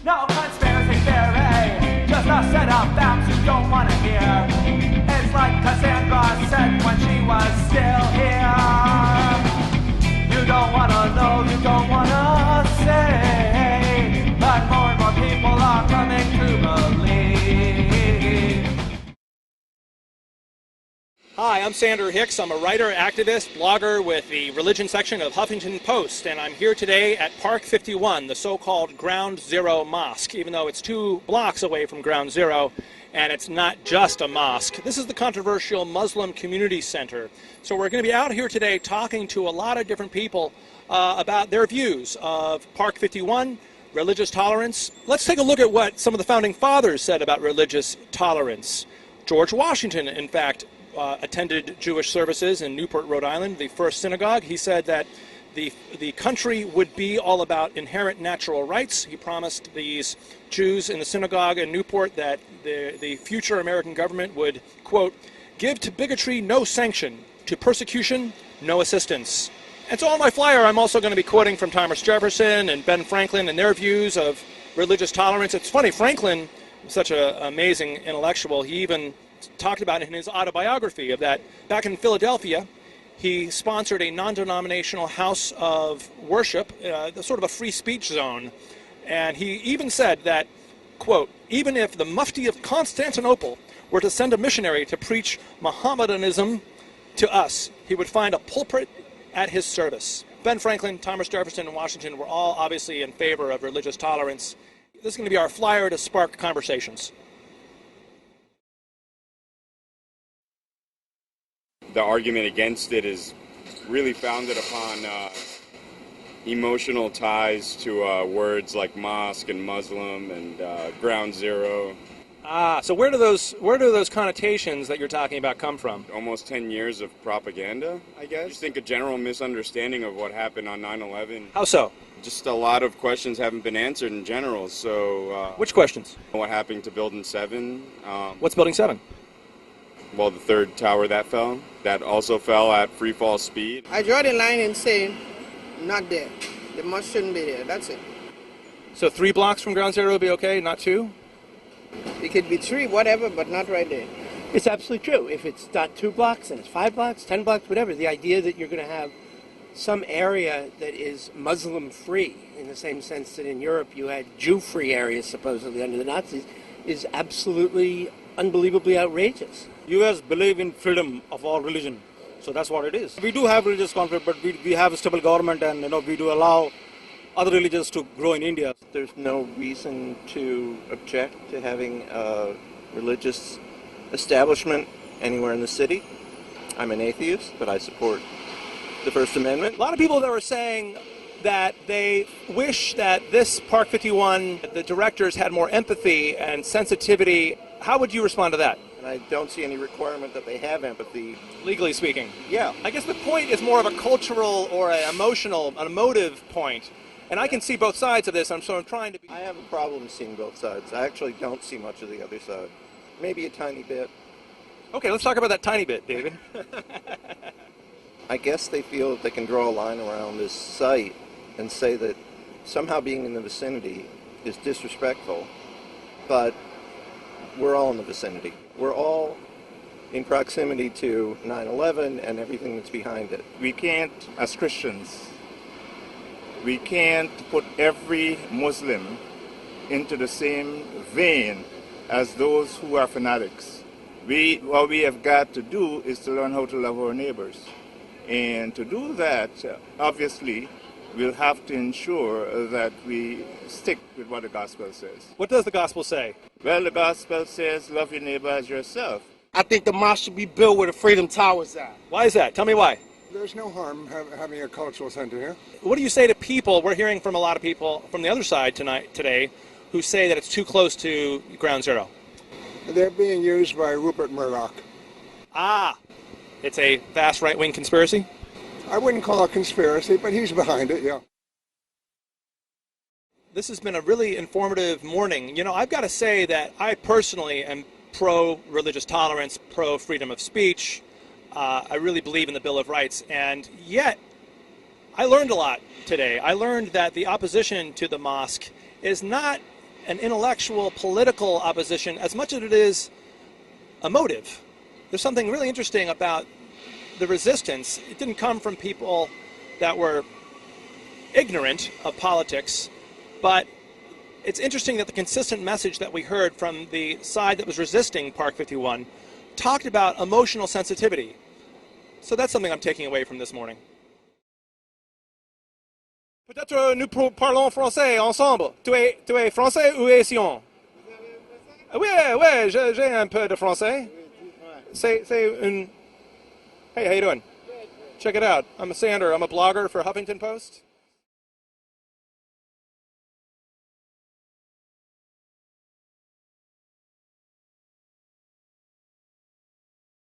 No conspiracy theory, just a set of facts you don't want to hear. It's like Cassandra said when she was still here. You don't want to know, you don't want to say, but more and more people are coming to believe. Hi, I'm Sander Hicks. I'm a writer, activist, blogger with the religion section of Huffington Post, and I'm here today at Park 51, the so-called Ground Zero Mosque, even though it's 2 blocks away from Ground Zero, and it's not just a mosque. This is the controversial Muslim Community Center. So we're going to be out here today talking to a lot of different people about their views of Park 51, religious tolerance. Let's take a look at what some of the founding fathers said about religious tolerance. George Washington, in fact, attended Jewish services in Newport, Rhode Island, the first synagogue. He said that the country would be all about inherent natural rights. He promised these Jews in the synagogue in Newport that the future American government would, quote, give to bigotry no sanction, to persecution no assistance. And so on my flyer, I'm also going to be quoting from Thomas Jefferson and Ben Franklin and their views of religious tolerance. It's funny, Franklin, such an amazing intellectual, he even talked about in his autobiography of that back in Philadelphia, he sponsored a non-denominational house of worship, sort of a free speech zone. And he even said that, quote, even if the Mufti of Constantinople were to send a missionary to preach Mohammedanism to us, he would find a pulpit at his service. Ben Franklin, Thomas Jefferson, and Washington were all obviously in favor of religious tolerance. This is going to be our flyer to spark conversations. The argument against it is really founded upon emotional ties to words like mosque and Muslim and ground zero. So where do those connotations that you're talking about come from? Almost 10 years of propaganda, I guess. I just think a general misunderstanding of what happened on 9/11. How so? Just a lot of questions haven't been answered in general. So which questions? What happened to Building 7? What's Building 7? Well, the third tower that fell. That also fell at free fall speed. I draw the line and say, not there. The mosque shouldn't be there. That's it. So 3 blocks from Ground Zero would be okay, not 2? It could be 3, whatever, but not right there. It's absolutely true. If it's not 2 blocks and it's 5 blocks, 10 blocks, whatever, the idea that you're going to have some area that is Muslim-free, in the same sense that in Europe you had Jew-free areas supposedly under the Nazis, is absolutely unbelievably outrageous. U.S. believe in freedom of all religion, so that's what it is. We do have religious conflict, but we have a stable government, and we do allow other religions to grow in India. There's no reason to object to having a religious establishment anywhere in the city. I'm an atheist, but I support the First Amendment. A lot of people that were saying that they wish that this Park 51, the directors had more empathy and sensitivity. How would you respond to that? And I don't see any requirement that they have empathy. Legally speaking. Yeah. I guess the point is more of a cultural or an emotive point. And I can see both sides of this, so I'm trying to be... I have a problem seeing both sides. I actually don't see much of the other side. Maybe a tiny bit. Okay, let's talk about that tiny bit, David. I guess they feel that they can draw a line around this site and say that somehow being in the vicinity is disrespectful, but we're all in the vicinity. We're all in proximity to 9/11 and everything that's behind it. We can't, as Christians, we can't put every Muslim into the same vein as those who are fanatics. What we have got to do is to learn how to love our neighbors. And to do that, obviously, we'll have to ensure that we stick with what the gospel says. What does the gospel say? Well, the gospel says, love your neighbor as yourself. I think the mosque should be built where the Freedom Tower's at. Why is that? Tell me why. There's no harm having a cultural center here. What do you say to people? We're hearing from a lot of people from the other side today who say that it's too close to Ground Zero. They're being used by Rupert Murdoch. It's a vast right-wing conspiracy? I wouldn't call it a conspiracy, but he's behind it, yeah. This has been a really informative morning. I've got to say that I personally am pro-religious tolerance, pro-freedom of speech. I really believe in the Bill of Rights, and yet I learned a lot today. I learned that the opposition to the mosque is not an intellectual, political opposition as much as it is emotive. There's something really interesting about the resistance. It didn't come from people that were ignorant of politics, but it's interesting that the consistent message that we heard from the side that was resisting Park 51 talked about emotional sensitivity. So that's something I'm taking away from this morning. Peut-être nous parlons français ensemble. Tu es français ou haïtien? Oui, j'ai un peu de français. C'est une... Hey, how you doing? Check it out. I'm Sander. I'm a blogger for Huffington Post.